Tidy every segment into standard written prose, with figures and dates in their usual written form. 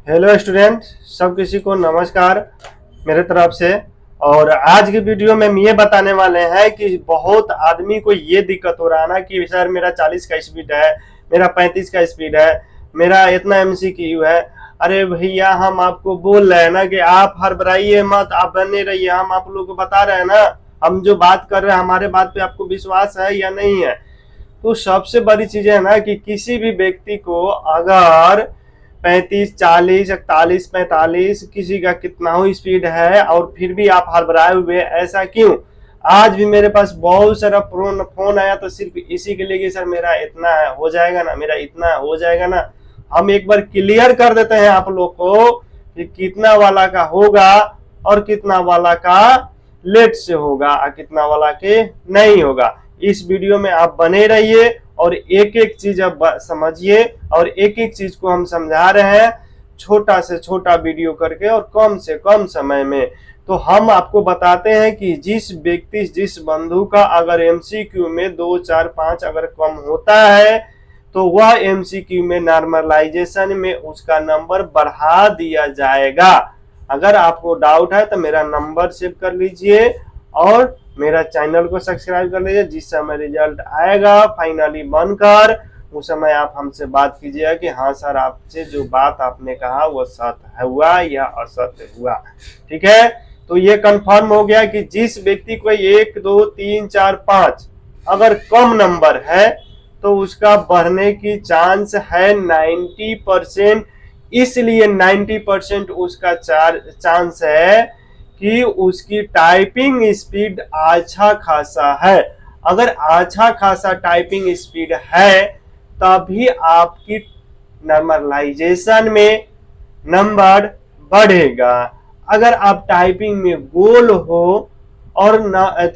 Hello student, सब किसी को नमस्कार मेरे तरफ से। और आज की वीडियो में हम ये बताने वाले हैं कि बहुत आदमी को ये दिक्कत हो रहा है ना कि सर मेरा 40 का स्पीड है, मेरा 35 का स्पीड है, मेरा इतना एमसीक्यू है। अरे भैया, हम आपको बोल रहे हैं ना कि आप हड़बड़ाइए मत, आप बने रहिए। हम आप लोग को बता रहे हैं ना, हम जो बात कर रहे हैं हमारे बात पे आपको विश्वास है या नहीं है। तो सबसे बड़ी चीज है ना कि किसी भी व्यक्ति को अगर 35, 40, 41, 45 किसी का कितना हो स्पीड है और फिर भी आप हड़बड़ाए हुए, ऐसा क्यों? आज भी मेरे पास बहुत सारा फोन आया तो सिर्फ इसी के लिए कि सर मेरा इतना है, हो जाएगा ना, मेरा इतना हो जाएगा ना। हम एक बार क्लियर कर देते हैं आप लोग को कि कितना वाला का होगा और कितना वाला का लेट से होगा और कितना वाला के नहीं होगा। इस वीडियो में आप बने रहिए और एक एक चीज आप समझिए और एक एक चीज को हम समझा रहे हैं छोटा से छोटा वीडियो करके और कम से कम समय में। तो हम आपको बताते हैं कि जिस व्यक्ति, जिस बंधु का अगर एमसीक्यू में 2, 4, 5 अगर कम होता है तो वह एमसीक्यू में नॉर्मलाइजेशन में उसका नंबर बढ़ा दिया जाएगा। अगर आपको डाउट है तो मेरा नंबर सेव कर लीजिए और मेरा चैनल को सब्सक्राइब कर लीजिए। जिस समय रिजल्ट आएगा फाइनली बनकर, उस समय आप हमसे बात कीजिएगा कि हाँ सर, आपसे जो बात आपने कहा वो सत्य हुआ या असत्य हुआ। ठीक है, तो ये कंफर्म हो गया कि जिस व्यक्ति को 1, 2, 3, 4, 5 अगर कम नंबर है तो उसका बढ़ने की चांस है 90%। इसलिए 90% उसका चांस है कि उसकी टाइपिंग स्पीड अच्छा खासा है। अगर अच्छा खासा टाइपिंग स्पीड है तभी आपकी नॉर्मलाइजेशन में नंबर बढ़ेगा। अगर आप टाइपिंग में गोल हो और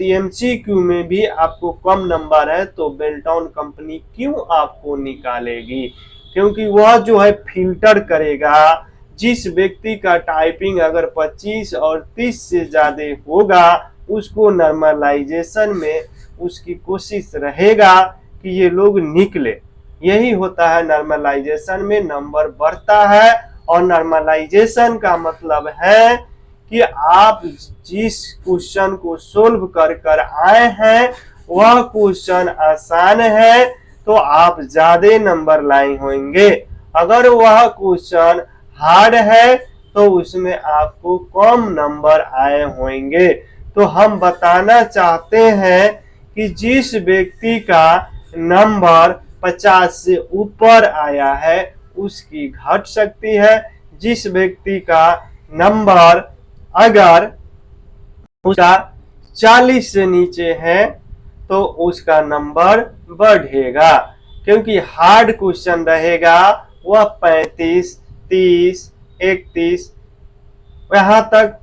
एमसीक्यू में भी आपको कम नंबर है तो बेल्टॉन कंपनी क्यों आपको निकालेगी? क्योंकि वह जो है फिल्टर करेगा। जिस व्यक्ति का टाइपिंग अगर 25 और 30 से ज्यादा होगा उसको नॉर्मलाइजेशन में उसकी कोशिश रहेगा कि ये लोग निकले। यही होता है, नॉर्मलाइजेशन में नंबर बढ़ता है। और नॉर्मलाइजेशन का मतलब है कि आप जिस क्वेश्चन को सोल्व कर कर आए हैं वह क्वेश्चन आसान है तो आप ज्यादा नंबर लाए होंगे। अगर वह क्वेश्चन हार्ड है तो उसमें आपको कम नंबर आए होंगे। तो हम बताना चाहते हैं कि जिस व्यक्ति का नंबर 50 से ऊपर आया है उसकी घट सकती है। जिस व्यक्ति का नंबर अगर उसका 40 से नीचे है तो उसका नंबर बढ़ेगा, क्योंकि हार्ड क्वेश्चन रहेगा वह 35, 30, 31, यहाँ तक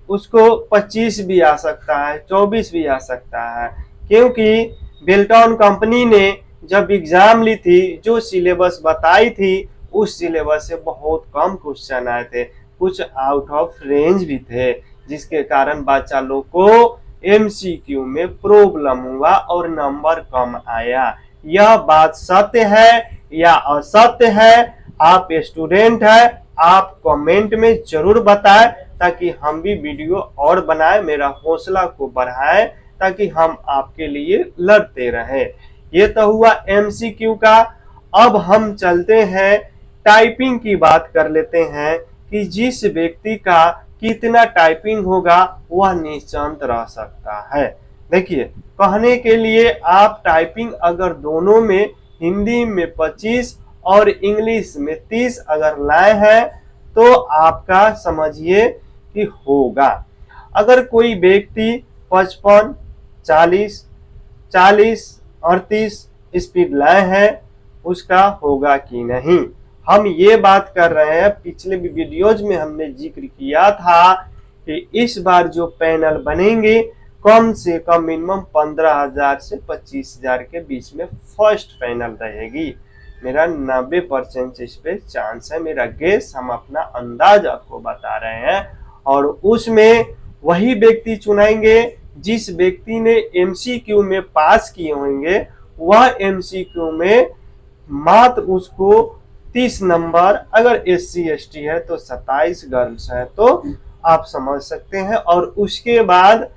उसको 25 भी आ सकता है, 24 भी आ सकता है। क्योंकि बेल्टॉन कंपनी ने जब एग्जाम ली थी, जो सिलेबस बताई थी उस सिलेबस से बहुत कम क्वेश्चन आए थे, कुछ आउट ऑफ रेंज भी थे, जिसके कारण बच्चा लोग को एमसीक्यू में प्रॉब्लम हुआ और नंबर कम आया। यह बात सत्य है या असत्य है? आप स्टूडेंट हैं, आप कमेंट में जरूर बताएं ताकि हम भी वीडियो और बनाए, मेरा हौसला को बढ़ाएं ताकि हम आपके लिए लड़ते रहें। ये तो हुआ एमसीक्यू का। अब हम चलते हैं टाइपिंग की बात कर लेते हैं कि जिस व्यक्ति का कितना टाइपिंग होगा वह निश्चिंत रह सकता है। देखिए, कहने के लिए आप टाइपिंग अगर दोनों में, हिंदी में 25 और इंग्लिश में 30 अगर लाए हैं तो आपका समझिए कि होगा। अगर कोई व्यक्ति 55, 40, 40, 38 स्पीड लाए हैं उसका होगा कि नहीं? हम ये बात कर रहे हैं, पिछले वीडियोज में हमने जिक्र किया था कि इस बार जो पैनल बनेंगे कम से कम मिनिमम 15,000 से 25,000 के बीच में फर्स्ट पैनल रहेगी। मेरा 90% इस पे चांस है, मेरा गेस, हम अपना अंदाज आपको बता रहे हैं। और उसमें वही व्यक्ति चुनेंगे जिस व्यक्ति ने एमसीक्यू में पास किए होंगे। वह एमसीक्यू में मात्र उसको 30 नंबर, अगर SC ST है तो 27 गर्ल्स है, तो आप समझ सकते हैं। और उसके बाद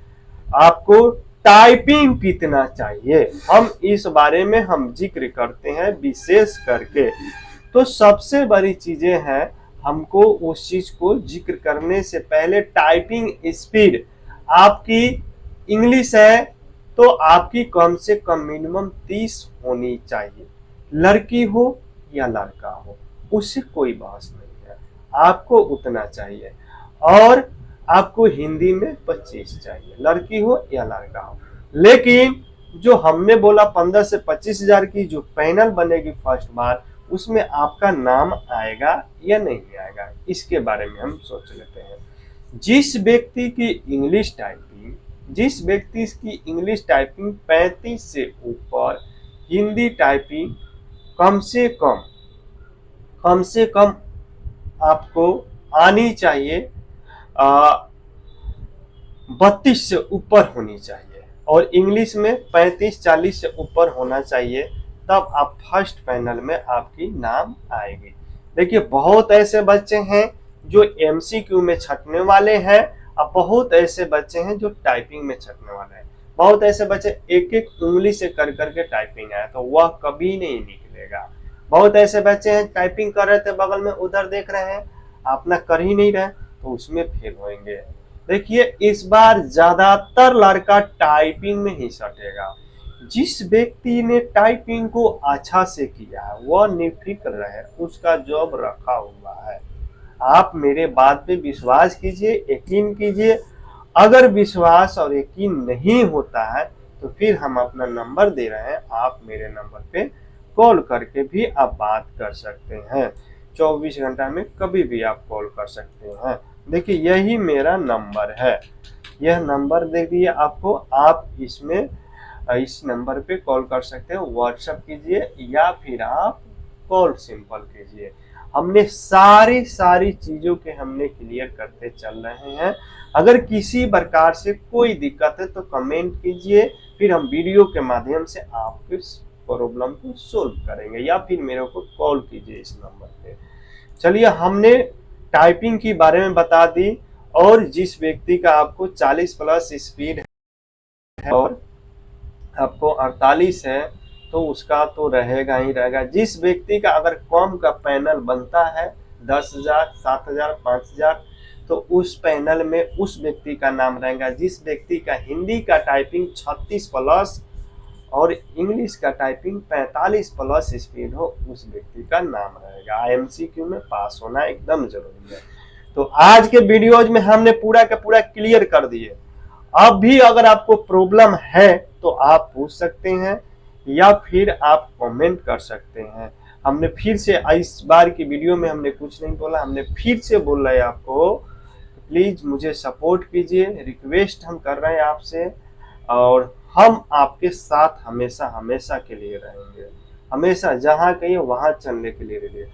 आपको टाइपिंग कितना चाहिए, हम इस बारे में हम जिक्र करते हैं विशेष करके। तो सबसे बड़ी चीजें हैं, हमको उस चीज को जिक्र करने से पहले टाइपिंग स्पीड आपकी इंग्लिश है तो आपकी कम से कम मिनिमम 30 होनी चाहिए, लड़की हो या लड़का हो, उससे कोई बहस नहीं है, आपको उतना चाहिए। और आपको हिंदी में 25 चाहिए, लड़की हो या लड़का हो। लेकिन जो हमने बोला 15 से 25 हजार की जो पैनल बनेगी फर्स्ट बार, उसमें आपका नाम आएगा या नहीं आएगा, इसके बारे में हम सोच लेते हैं। जिस व्यक्ति की इंग्लिश टाइपिंग 35 से ऊपर, हिंदी टाइपिंग कम से कम आपको आनी चाहिए, 32 से ऊपर होनी चाहिए, और इंग्लिश में 35-40 से ऊपर होना चाहिए, तब आप फर्स्ट पैनल में आपकी नाम आएगी। देखिए बहुत ऐसे बच्चे हैं जो MCQ में छटने वाले हैं, और बहुत ऐसे बच्चे हैं जो टाइपिंग में छटने वाले हैं। बहुत ऐसे बच्चे एक एक उंगली से कर करके टाइपिंग है, तो वह कभी नहीं निकलेगा। बहुत ऐसे बच्चे हैं टाइपिंग कर रहे थे, बगल में उधर देख रहे हैं, अपना कर ही नहीं रहे, तो उसमें फेल होंगे। देखिए इस बार ज्यादातर लड़का टाइपिंग में ही सटेगा। जिस व्यक्ति ने टाइपिंग को अच्छा से किया है वह निर्फिक्र रहे, उसका जॉब रखा हुआ है। आप मेरे बात पे विश्वास कीजिए, यकीन कीजिए। अगर विश्वास और यकीन नहीं होता है तो फिर हम अपना नंबर दे रहे हैं, आप मेरे नंबर पे कॉल करके भी आप बात कर सकते हैं। 24 घंटा में कभी भी आप कॉल कर सकते हैं। देखिए यही मेरा नंबर है, यह नंबर दे दिए आपको, आप इसमें इस नंबर पे कॉल कर सकते हैं, व्हाट्सएप कीजिए या फिर आप कॉल सिंपल कीजिए। हमने सारी चीजों के हमने क्लियर करते चल रहे हैं। अगर किसी प्रकार से कोई दिक्कत है तो कमेंट कीजिए, फिर हम वीडियो के माध्यम से आपके प्रॉब्लम को सोल्व करेंगे, या फिर मेरे को कॉल कीजिए इस नंबर पे। चलिए हमने टाइपिंग के बारे में बता दी, और जिस व्यक्ति का आपको 40 प्लस स्पीड है और आपको 48 है तो उसका तो रहेगा ही रहेगा। जिस व्यक्ति का अगर कम का पैनल बनता है 10,000, 7,000, 5,000, तो उस पैनल में उस व्यक्ति का नाम रहेगा। जिस व्यक्ति का हिंदी का टाइपिंग 36 प्लस और इंग्लिश का टाइपिंग 45 प्लस स्पीड हो, उस व्यक्ति का नाम रहेगा। MCQ में पास होना एकदम जरूरी है। तो आज के वीडियोज में हमने पूरा का पूरा क्लियर कर दिए। अब भी अगर आपको प्रॉब्लम है तो आप पूछ सकते हैं या फिर आप कमेंट कर सकते हैं। हमने फिर से इस बार की वीडियो में हमने कुछ नहीं बोला, हमने फिर से बोल रहे हैं आपको, प्लीज मुझे सपोर्ट कीजिए, रिक्वेस्ट हम कर रहे हैं आपसे, और हम आपके साथ हमेशा के लिए रहेंगे। हमेशा जहाँ कहिए वहां चलने के लिए रहिए,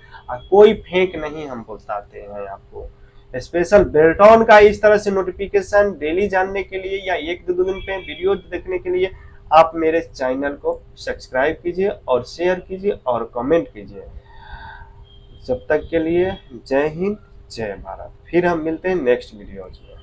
कोई फेक नहीं हम बताते हैं आपको। स्पेशल बेल्टॉन का इस तरह से नोटिफिकेशन डेली जानने के लिए या एक दो दिन पे वीडियो देखने के लिए आप मेरे चैनल को सब्सक्राइब कीजिए और शेयर कीजिए और कमेंट कीजिए। जब तक के लिए जय हिंद, जय भारत। फिर हम मिलते हैं नेक्स्ट वीडियोज में।